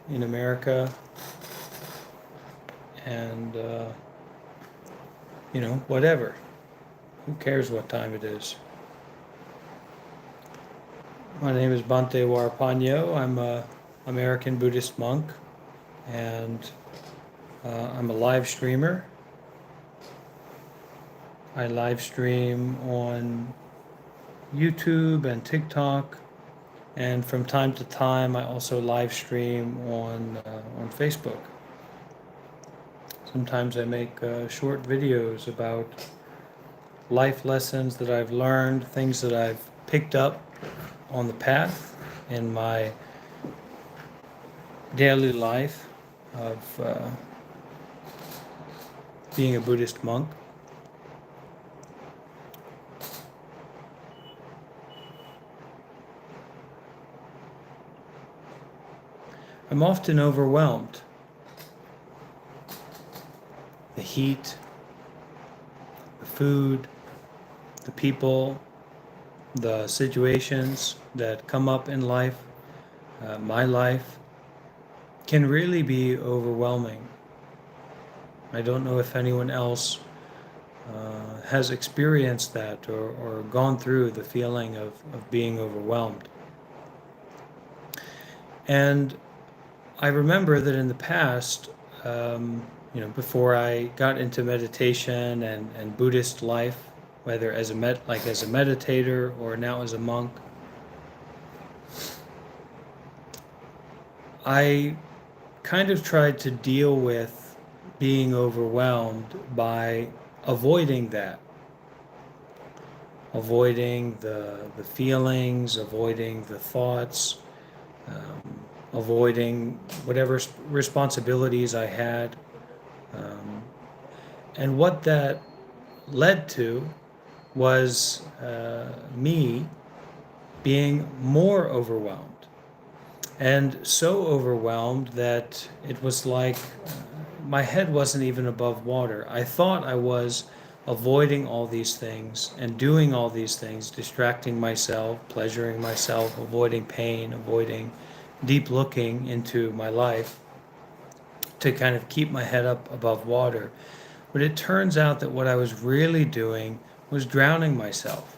in America, and whatever. Who cares what time it is? My name is Bhante Warpanyo. I'm a American Buddhist monk, and I'm a live streamer. I live stream on YouTube and TikTok, and from time to time, I also live stream on Facebook. Sometimes I make short videos about life lessons that I've learned, things that I've picked up on the path in my daily life of being a Buddhist monk. I'm often overwhelmed. The heat, the food, the people, the situations that come up in life, my life, can really be overwhelming. I don't know if anyone else has experienced that or gone through the feeling of being overwhelmed. And I remember that in the past, before I got into meditation and Buddhist life, whether as a meditator or now as a monk, I kind of tried to deal with being overwhelmed by avoiding that, avoiding the feelings, avoiding the thoughts, avoiding whatever responsibilities I had. And what that led to was me being more overwhelmed. And so overwhelmed that it was like my head wasn't even above water. I thought I was avoiding all these things and doing all these things, distracting myself, pleasuring myself, avoiding pain, avoiding deep looking into my life to kind of keep my head up above water. But it turns out that what I was really doing was drowning myself.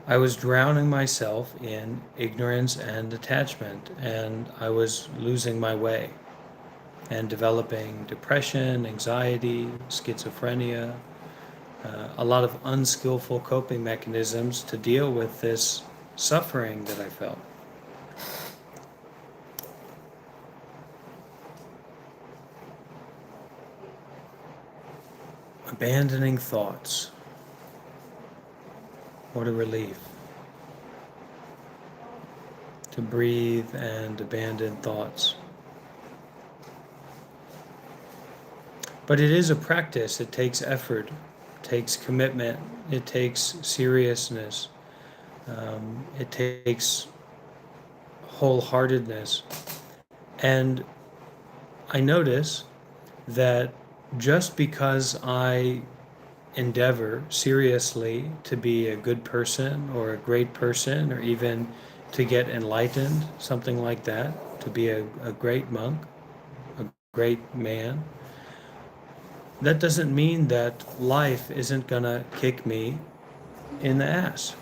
I was drowning myself in ignorance and attachment, and I was losing my way and developing depression, anxiety, schizophrenia, a lot of unskillful coping mechanisms to deal with this suffering that I felt. Abandoning thoughts. What a relief. To breathe and abandon thoughts. But it is a practice. It takes effort, it takes commitment, it takes seriousness, it takes wholeheartedness. And I notice that just because I endeavor seriously to be a good person or a great person or even to get enlightened, something like that, to be a great monk, a great man, that doesn't mean that life isn't gonna kick me in the ass.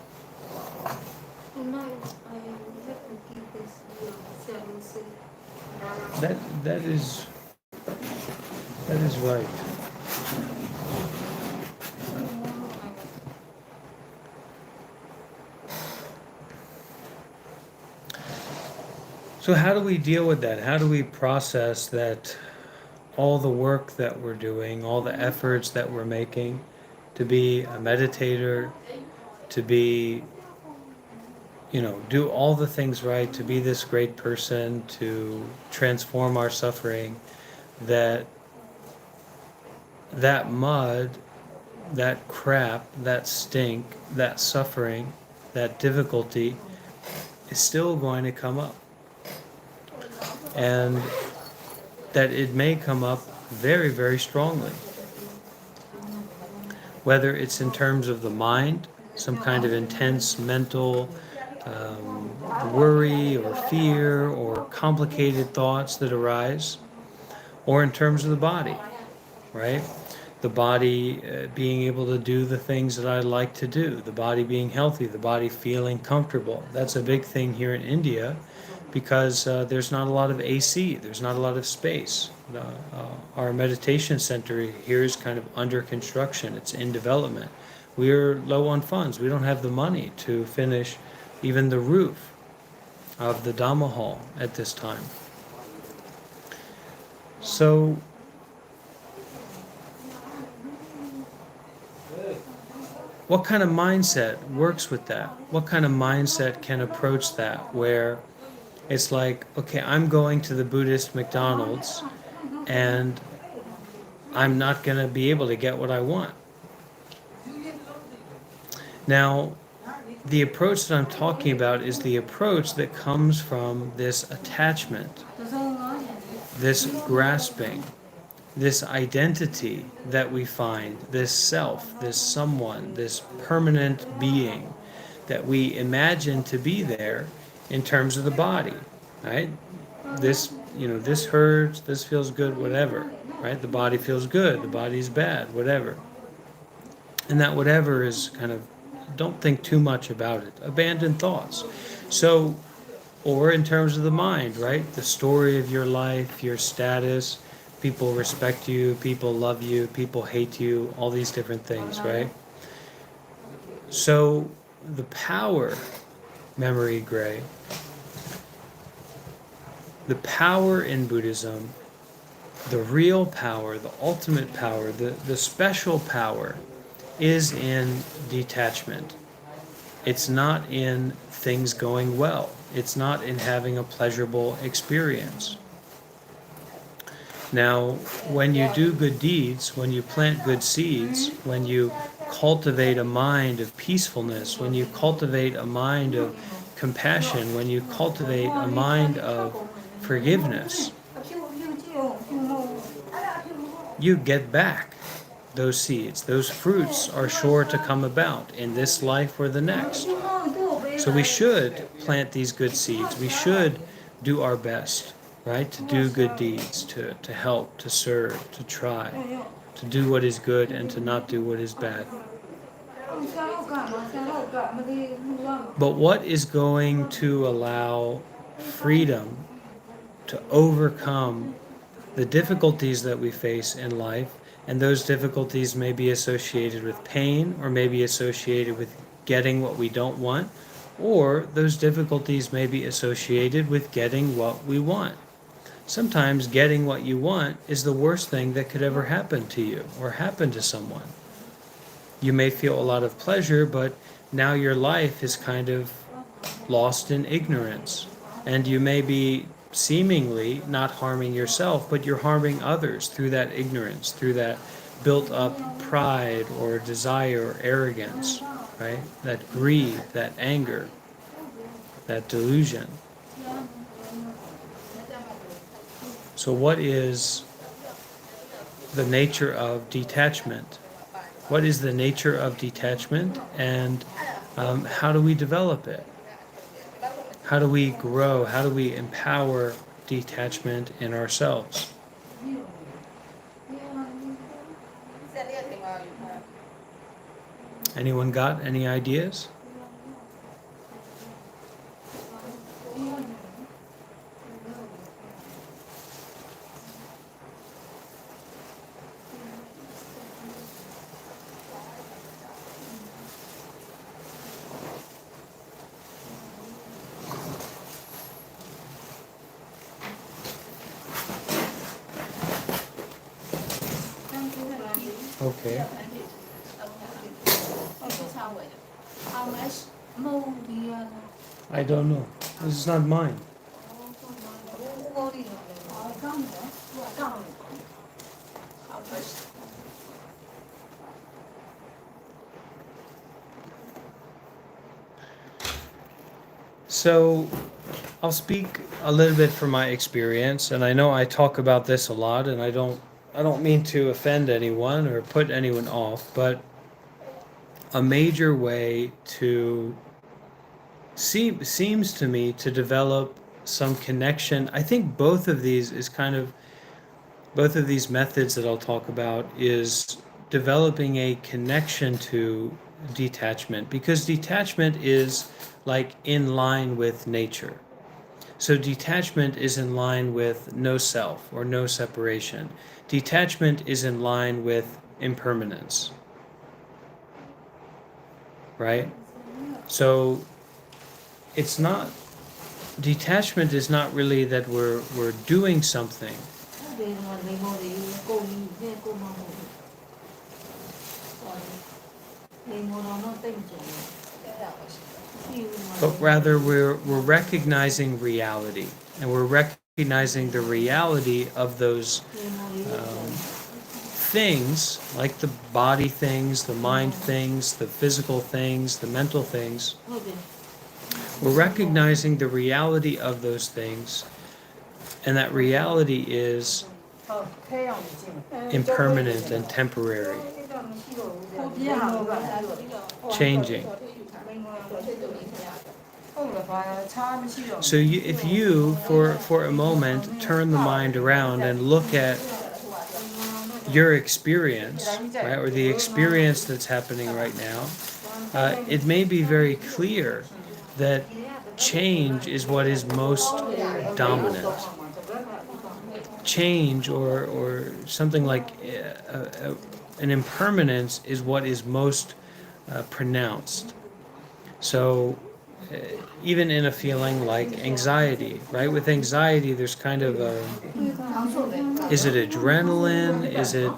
That that is that is right. So how do we deal with that? How do we process that all the work that we're doing, all the efforts that we're making to be a meditator, to be, do all the things right, to be this great person, to transform our suffering, that that mud, that crap, that stink, that suffering, that difficulty is still going to come up. And that it may come up very, very strongly. Whether it's in terms of the mind, some kind of intense mental worry or fear or complicated thoughts that arise, or in terms of the body, right? The body being able to do the things that I like to do, the body being healthy, the body feeling comfortable. That's a big thing here in India because there's not a lot of AC, there's not a lot of space. Our meditation center here is kind of under construction, it's in development. We're low on funds, we don't have the money to finish even the roof of the Dhamma hall at this time. So what kind of mindset works with that? What kind of mindset can approach that where it's like, okay, I'm going to the Buddhist McDonald's and I'm not going to be able to get what I want. Now, the approach that I'm talking about is the approach that comes from this attachment, this grasping, this identity that we find, this self, this someone, this permanent being that we imagine to be there in terms of the body, right? This, this hurts, this feels good, whatever, right? The body feels good, the body's bad, whatever. And that whatever is kind of, don't think too much about it. Abandon thoughts. So, or in terms of the mind, right? The story of your life, your status, people respect you, people love you, people hate you, all these different things, right? So the power, Memory Gray, the power in Buddhism, the real power, the ultimate power, the special power is in detachment. It's not in things going well. It's not in having a pleasurable experience. Now, when you do good deeds, when you plant good seeds, when you cultivate a mind of peacefulness, when you cultivate a mind of compassion, when you cultivate a mind of forgiveness, you get back those seeds. Those fruits are sure to come about in this life or the next. So we should plant these good seeds. We should do our best, right? To do good deeds, to help, to serve, to try, to do what is good and to not do what is bad. But what is going to allow freedom to overcome the difficulties that we face in life? And those difficulties may be associated with pain or may be associated with getting what we don't want, or those difficulties may be associated with getting what we want. Sometimes getting what you want is the worst thing that could ever happen to you or happen to someone. You may feel a lot of pleasure, but now your life is kind of lost in ignorance. And you may be seemingly not harming yourself, but you're harming others through that ignorance, through that built up pride or desire or arrogance, right? That greed, that anger, that delusion. So what is the nature of detachment? What is the nature of detachment, and how do we develop it? How do we grow? How do we empower detachment in ourselves? Anyone got any ideas? Okay. I don't know. This is not mine. So I'll speak a little bit from my experience, and I know I talk about this a lot, and I don't mean to offend anyone or put anyone off, but a major way to seems to me to develop some connection. I think both of these methods that I'll talk about is developing a connection to detachment, because detachment is like in line with nature. So detachment is in line with no self or no separation. Detachment is in line with impermanence, right? So it's not detachment is not really that we're doing something, but rather we're recognizing reality, and we're recognizing the reality of those things, like the body things, the mind things, the physical things, the mental things. We're recognizing the reality of those things, and that reality is impermanent and temporary, changing. So if you, for a moment, turn the mind around and look at your experience, right, or the experience that's happening right now, it may be very clear that change is what is most dominant. Change, or something like an impermanence, is what is most pronounced. So even in a feeling like anxiety, right? With anxiety, there's kind of is it adrenaline? Is it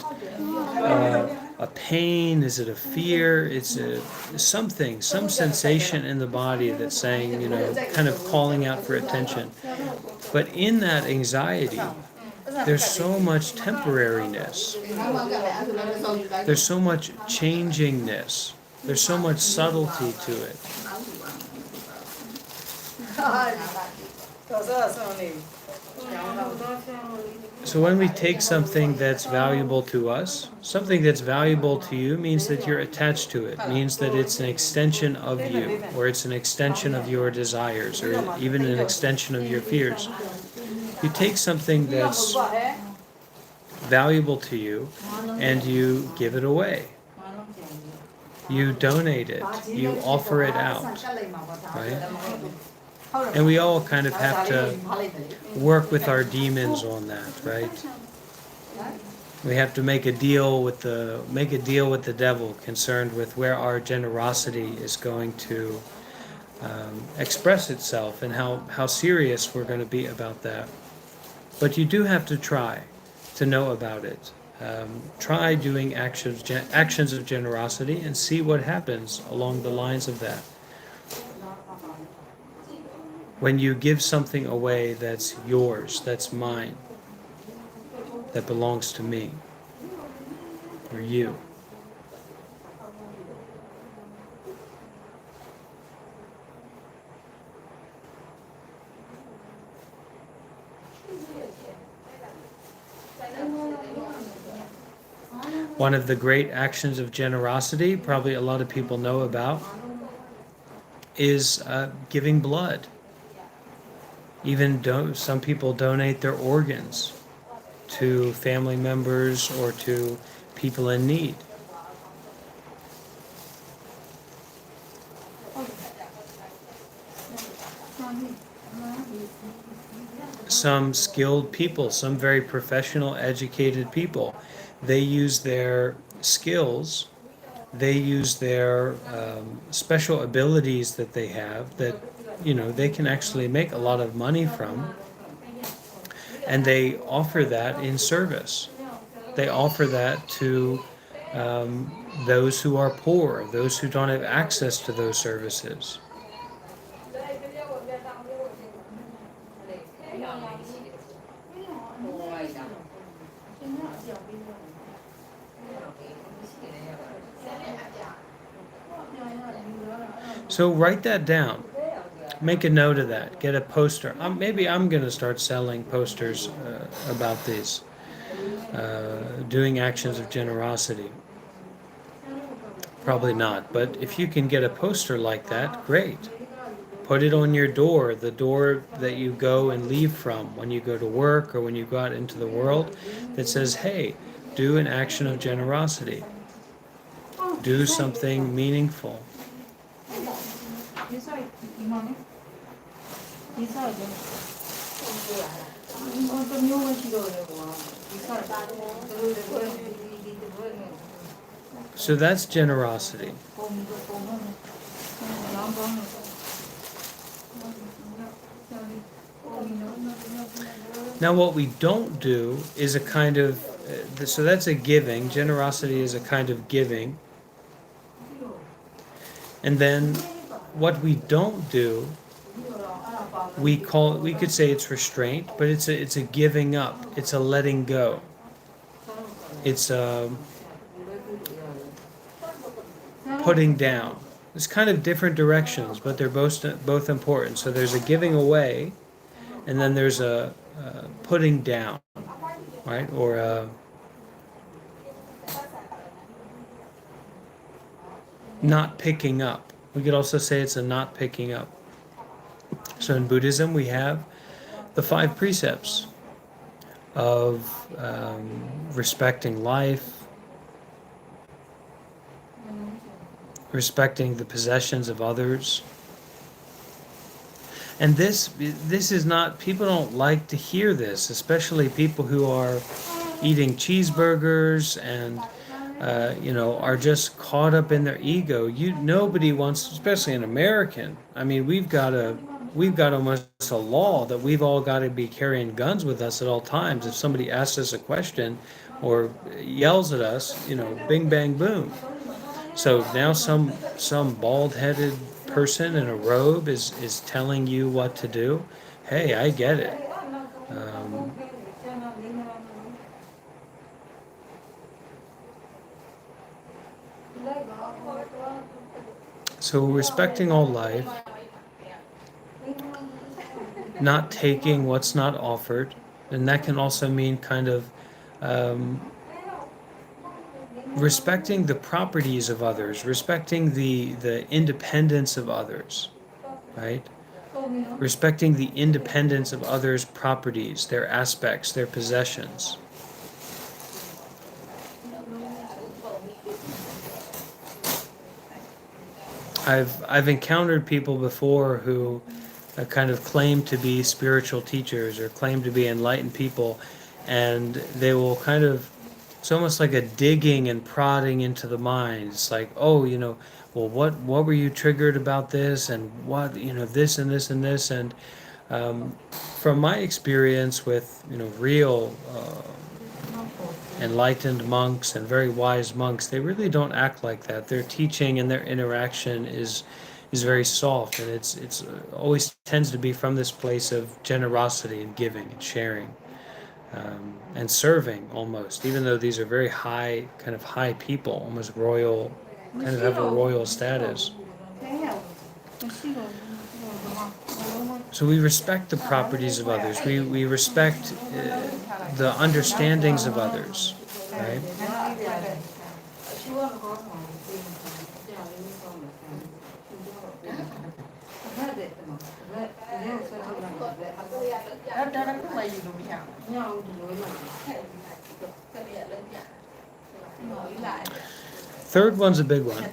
a pain? Is it a fear? It's something, some sensation in the body that's saying, kind of calling out for attention. But in that anxiety, there's so much temporariness. There's so much changingness. There's so much subtlety to it. So when we take something that's valuable to us, something that's valuable to you means that you're attached to it, means that it's an extension of you, or it's an extension of your desires, or even an extension of your fears. You take something that's valuable to you and you give it away. You donate it, you offer it out, right? And we all kind of have to work with our demons on that, right? We have to make a deal with the devil, concerned with where our generosity is going to express itself, and how serious we're going to be about that. But you do have to try to know about it. Try doing actions of generosity and see what happens along the lines of that. When you give something away that's yours, that's mine, that belongs to me or you. One of the great actions of generosity, probably a lot of people know about, is giving blood. Even some people donate their organs to family members or to people in need. Some skilled people, some very professional, educated people, they use their skills, they use their special abilities that they have, that they can actually make a lot of money from, and they offer that in service. They offer that to those who are poor, those who don't have access to those services. So write that down. Make a note of that. Get a poster. Maybe I'm going to start selling posters about these, doing actions of generosity. Probably not, but if you can get a poster like that, great. Put it on your door, the door that you go and leave from when you go to work or when you go out into the world, that says, hey, do an action of generosity, do something meaningful. So that's generosity. Now, what we don't do is a kind of, so that's a giving. Generosity is a kind of giving. And then what we don't do, we could say it's restraint, but it's a giving up. It's a letting go. It's a putting down. It's kind of different directions, but they're both important. So there's a giving away, and then there's a putting down, right? Or a not picking up. We could also say it's a not picking up. So in Buddhism, we have the 5 precepts of respecting life, respecting the possessions of others. And this is not, people don't like to hear this, especially people who are eating cheeseburgers and are just caught up in their ego. Nobody wants, especially an American. I mean, we've got almost a law that we've all got to be carrying guns with us at all times. If somebody asks us a question or yells at us, bing bang boom. So now some bald-headed person in a robe is telling you what to do. Hey, I get it. So respecting all life, not taking what's not offered, and that can also mean kind of respecting the properties of others, respecting the independence of others, right? Respecting the independence of others' properties, their aspects, their possessions. I've encountered people before who kind of claim to be spiritual teachers or claim to be enlightened people, and they will kind of, it's almost like a digging and prodding into the mind. It's like, oh, well, what were you triggered about this, and what, this and this and this, and from my experience with real enlightened monks and very wise monks, they really don't act like that. Their teaching and their interaction is very soft, and it's always tends to be from this place of generosity and giving and sharing, and serving almost. Even though these are very high people, almost royal, kind of have a royal status. So we respect the properties of others. We respect the understandings of others, right? Third one's a big one.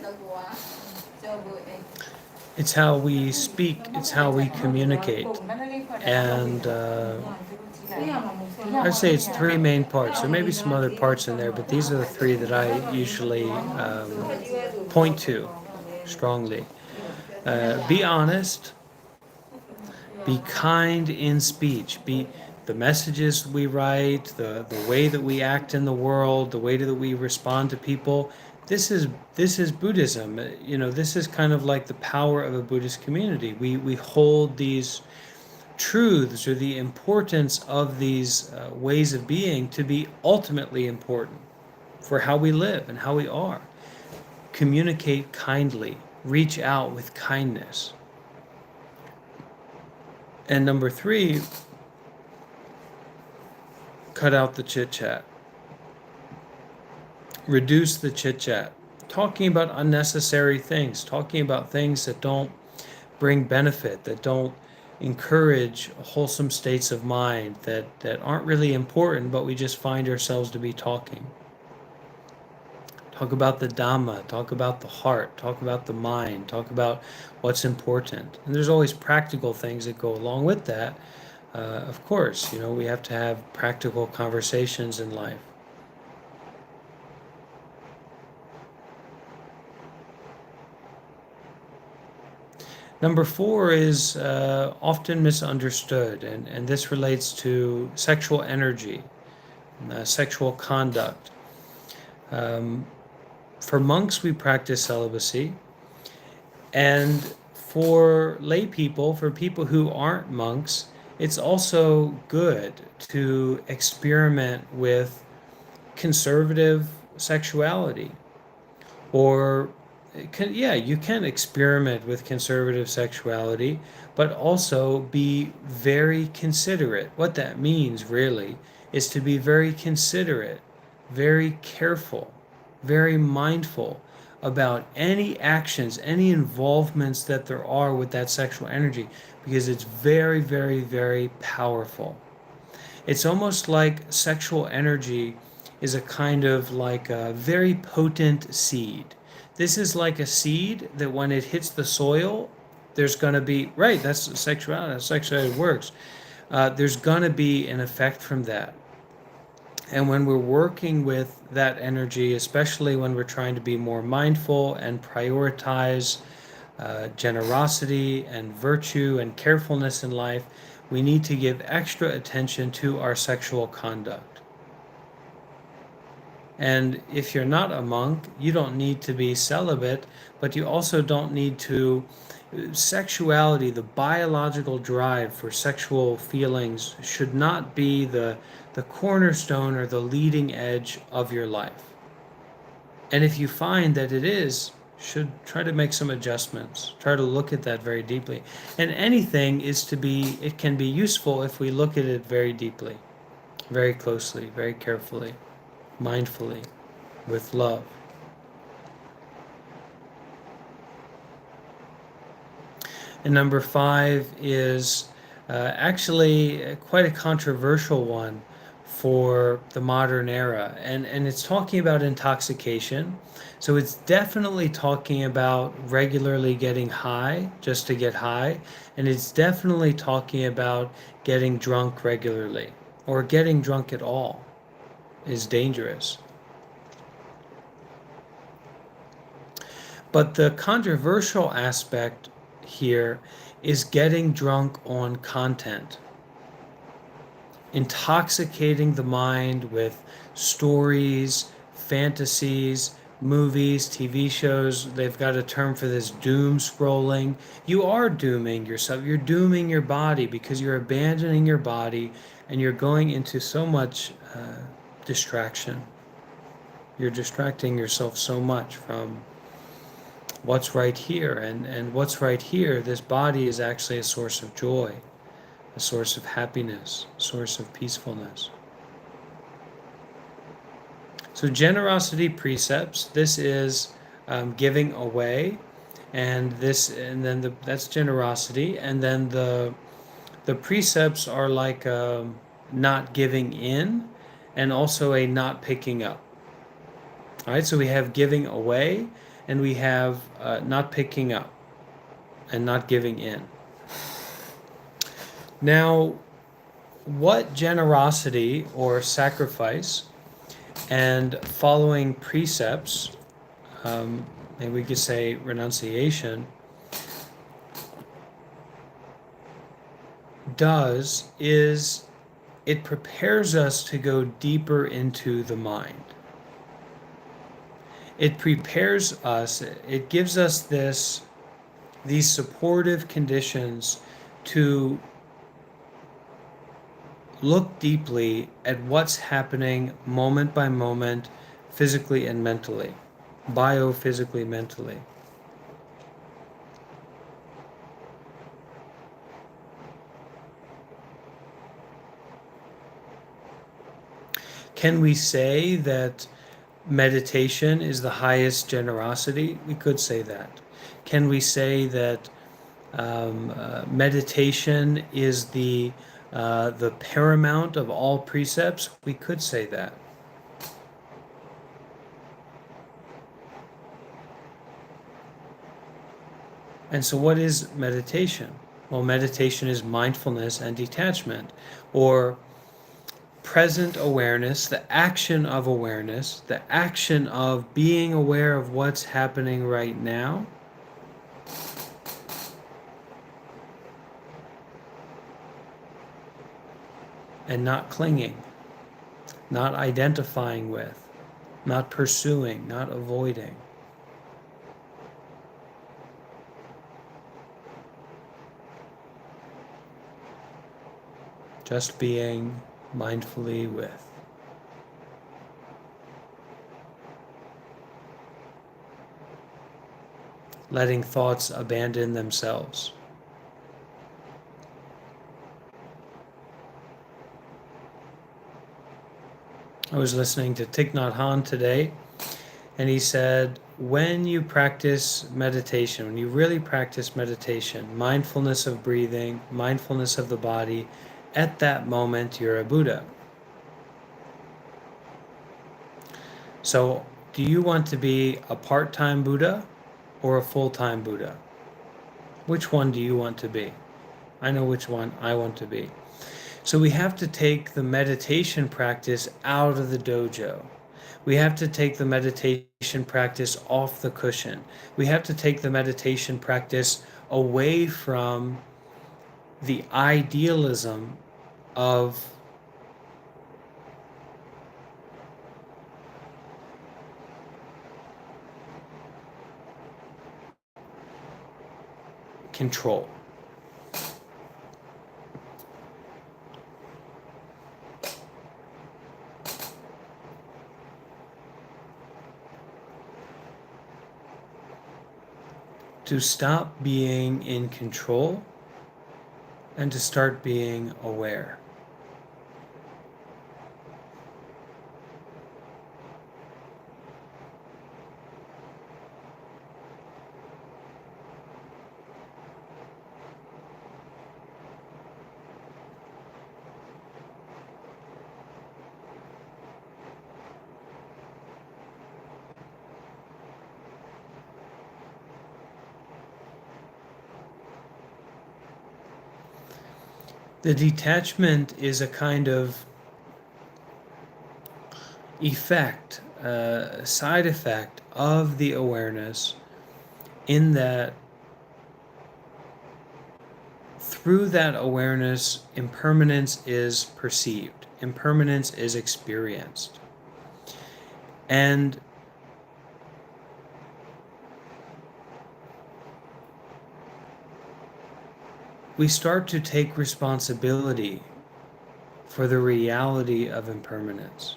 It's how we speak, it's how we communicate. And I'd say it's 3 main parts. There may be some other parts in there, but these are the 3 that I usually point to strongly. Be honest, be kind in speech, be the messages we write, the way that we act in the world, the way that we respond to people. This is Buddhism. This is kind of like the power of a Buddhist community. We hold these truths or the importance of these ways of being to be ultimately important for how we live and how we are. Communicate kindly, reach out with kindness. And number 3, cut out the chit-chat. Reduce the chit-chat. Talking about unnecessary things, talking about things that don't bring benefit, that don't encourage wholesome states of mind, that aren't really important, but we just find ourselves to be talking. Talk about the Dhamma, talk about the heart, talk about the mind, talk about what's important. And there's always practical things that go along with that. Of course, we have to have practical conversations in life. Number four is often misunderstood, and this relates to sexual energy, sexual conduct. For monks, we practice celibacy, and for lay people, for people who aren't monks, it's also good to experiment with conservative sexuality. Or, yeah, you can experiment with conservative sexuality, but also be very considerate. What that means, really, is to be very considerate, very careful, very mindful about any actions, any involvements that there are with that sexual energy, because it's very, very, very powerful. It's almost like sexual energy is a kind of like a very potent seed. This is like a seed that when it hits the soil, there's going to be, right, that's sexuality, that's sexuality works. There's going to be an effect from that. And when we're working with that energy, especially when we're trying to be more mindful and prioritize generosity and virtue and carefulness in life, we need to give extra attention to our sexual conduct. And if you're not a monk, you don't need to be celibate, but you also don't need to. Sexuality, the biological drive for sexual feelings, should not be the cornerstone or the leading edge of your life. And if you find that it is, should try to make some adjustments. Try to look at that very deeply. And anything it can be useful if we look at it very deeply, very closely, very carefully, mindfully, with love. And number five is actually quite a controversial one for the modern era. And it's talking about intoxication. So it's definitely talking about regularly getting high just to get high. And it's definitely talking about getting drunk regularly, or getting drunk at all is dangerous. But the controversial aspect here is getting drunk on content, intoxicating the mind with stories, fantasies, movies, TV shows. They've got a term for this, doom scrolling. You are dooming yourself. You're dooming your body because you're abandoning your body and you're going into so much distraction. You're distracting yourself so much from what's right here. And what's right here, this body is actually a source of joy, a source of happiness, a source of peacefulness. So generosity precepts, this is giving away, and that's generosity, and then the precepts are like not giving in, and also a not picking up. All right, so we have giving away, and we have not picking up, and not giving in. Now, what generosity or sacrifice and following precepts, maybe we could say renunciation, does is it prepares us to go deeper into the mind. It prepares us, it gives us these supportive conditions to look deeply at what's happening moment by moment, physically and mentally, biophysically, mentally. Can we say that meditation is the highest generosity? We could say that. Can we say that meditation is the paramount of all precepts. We could say that. And so, what is meditation? Well, meditation is mindfulness and detachment, or present awareness, the action of awareness, the action of being aware of what's happening right now, and not clinging, not identifying with, not pursuing, not avoiding. Just being mindfully with. Letting thoughts abandon themselves. I was listening to Thich Nhat Hanh today, and he said, when you practice meditation, when you really practice meditation, mindfulness of breathing, mindfulness of the body, at that moment you're a Buddha. So, do you want to be a part-time Buddha or a full-time Buddha? Which one do you want to be? I know which one I want to be. So we have to take the meditation practice out of the dojo. We have to take the meditation practice off the cushion. We have to take the meditation practice away from the idealism of control. To stop being in control and to start being aware. The detachment is a kind of effect, side effect of the awareness, in that through that awareness, impermanence is perceived, impermanence is experienced. And we start to take responsibility for the reality of impermanence.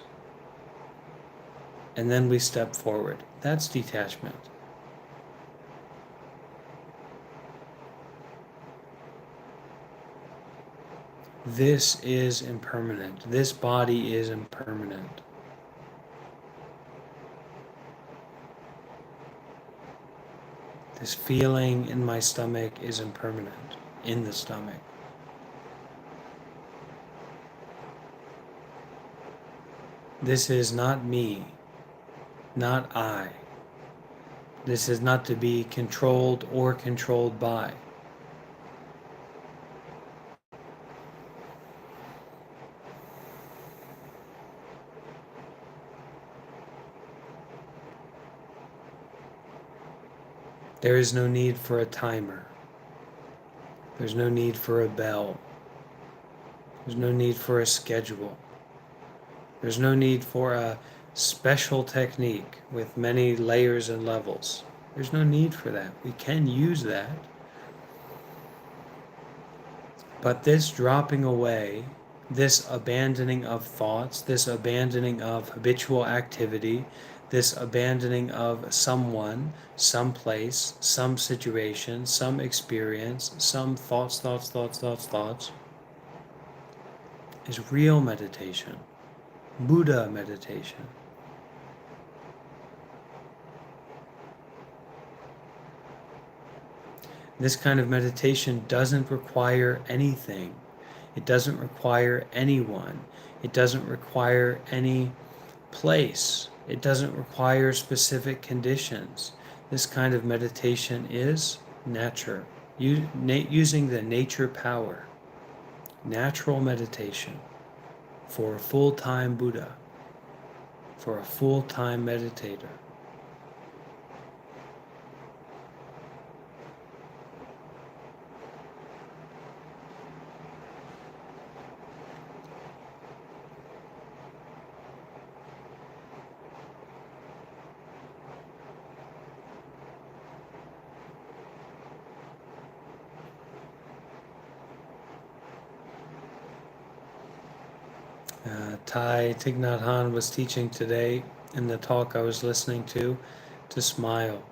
And then we step forward. That's detachment. This is impermanent. This body is impermanent. This feeling in my stomach is impermanent, in the stomach. This is not me, not I. This is not to be controlled or controlled by. There is no need for a timer. There's no need for a bell. There's no need for a schedule. There's no need for a special technique with many layers and levels. There's no need for that. We can use that. But this dropping away, this abandoning of thoughts, this abandoning of habitual activity, this abandoning of someone, some place, some situation, some experience, some thoughts, is real meditation, Buddha meditation. This kind of meditation doesn't require anything. It doesn't require anyone. It doesn't require any place. It doesn't require specific conditions. This kind of meditation is nature, using the nature power, natural meditation for a full-time Buddha, for a full-time meditator. Thai Thich Nhat Hanh was teaching today in the talk I was listening to smile.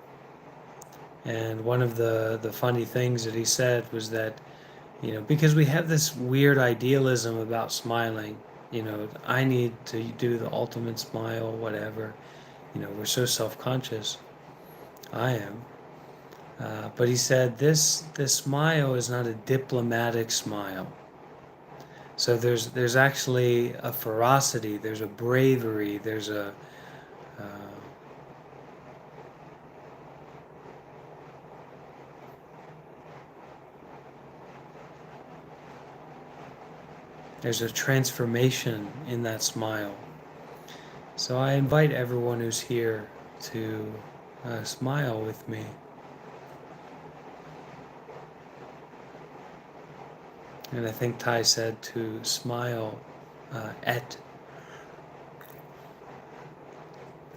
And one of the funny things that he said was that, because we have this weird idealism about smiling, I need to do the ultimate smile, whatever. We're so self-conscious. I am. But he said this smile is not a diplomatic smile. So there's actually a ferocity, there's a bravery, uh, there's a transformation in that smile. So I invite everyone who's here to smile with me. And I think Thai said to at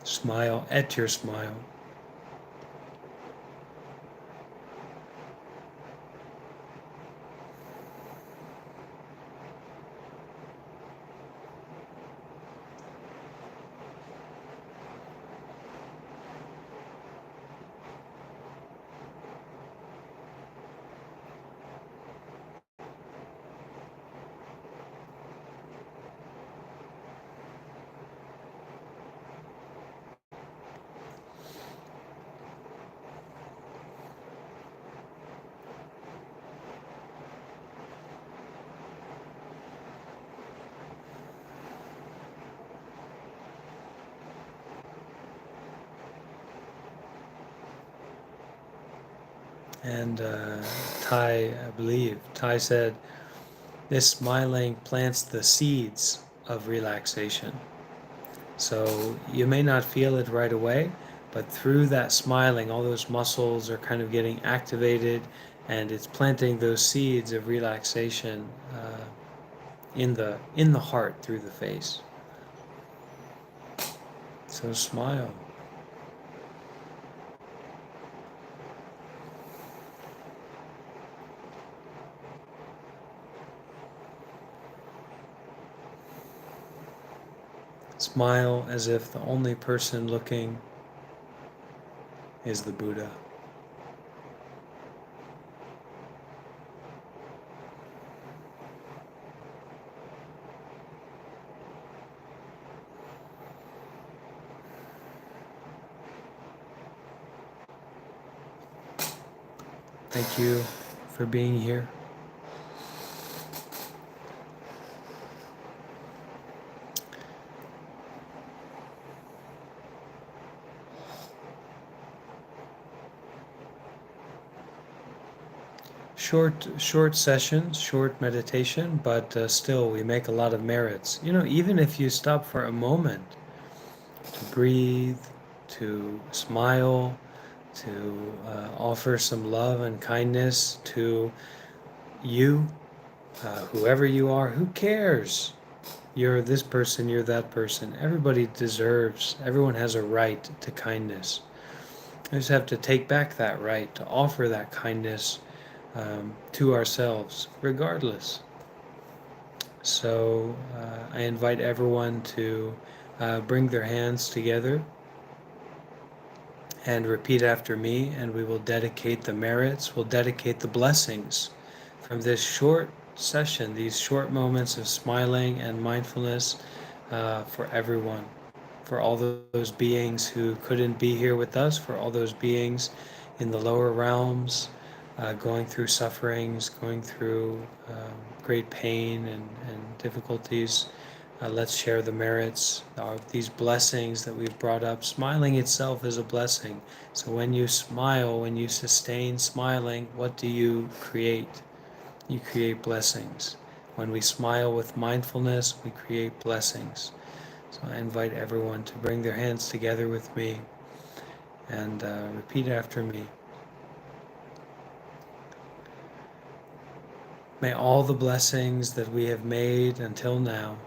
smile at your smile. And I believe, Thai said, this smiling plants the seeds of relaxation. So you may not feel it right away, but through that smiling, all those muscles are kind of getting activated, and it's planting those seeds of relaxation in the heart through the face. So smile. Smile as if the only person looking is the Buddha. Thank you for being here. Short sessions, short meditation, but still we make a lot of merits. Even if you stop for a moment to breathe, to smile, to offer some love and kindness to you, whoever you are, who cares? You're this person, you're that person. Everyone has a right to kindness. We just have to take back that right to offer that kindness to ourselves, regardless. So I invite everyone to bring their hands together and repeat after me, and we will dedicate the merits, we'll dedicate the blessings from this short session, these short moments of smiling and mindfulness for everyone, for all those beings who couldn't be here with us, for all those beings in the lower realms, going through sufferings, going through great pain and difficulties. Let's share the merits of these blessings that we've brought up. Smiling itself is a blessing. So when you smile, when you sustain smiling, what do you create? You create blessings. When we smile with mindfulness, we create blessings. So I invite everyone to bring their hands together with me and repeat after me. May all the blessings that we have made until now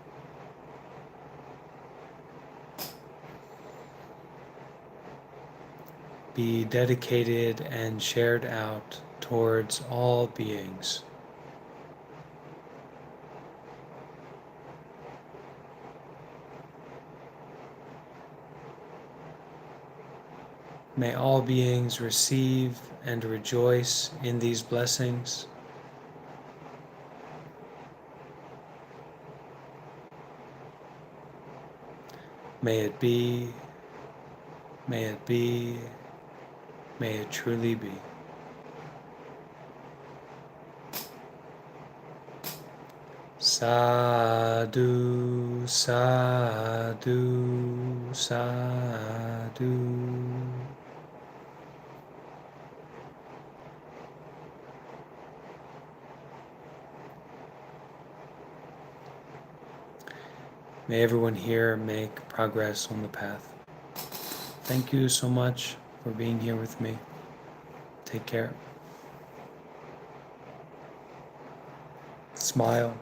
be dedicated and shared out towards all beings. May all beings receive and rejoice in these blessings. May it be, may it be, may it truly be. Sadhu, sadhu, sadhu. May everyone here make progress on the path. Thank you so much for being here with me. Take care. Smile.